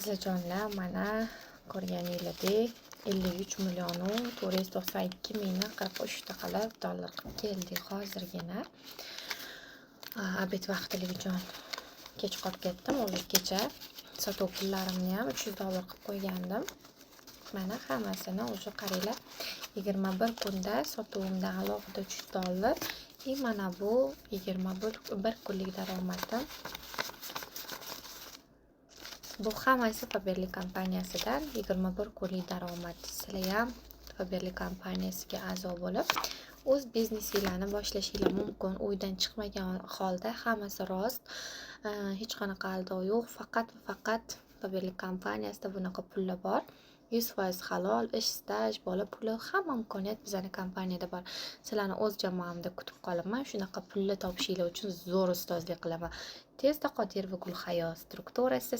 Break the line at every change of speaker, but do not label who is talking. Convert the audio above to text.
Azizajonlar, mana ko'rganinglardek 53 millionu 492 mingni 43 ta qilib dollar qilib keldik hozirgina. Obed vaqtlik uchun kech qolib ketdim. O'zi kecha sotuv pullarimni ham 300 dollar qilib qo'ygandim. Mana hammasini o'sha qaranglar 21 kunda sotuvimdan alohida 300 dollar. Mana bu 21 kunlik daromadim. Bu hammasi Faberli kompaniyasidan 21 kunlik daromad. Sizlar ham Faberli kompaniyasiga a'zo bo'lib, o'z biznesinglarni boshlashingiz mumkin. Uydan chiqmagan holda hammasi rost. Hech qanaqa aldov yo'q. Faqat Faberli kompaniyasida bunaqa pullar bor. 100% halol, ish staj, bola puli, hamma imkoniyat bizning kompaniyada bor. Sizlarni o'z jamoamda kutib qolaman. Shunaqa pulni topishingiz uchun zo'r ustozlik qilaman. Tezda Qodirova Gulhayo strukturasi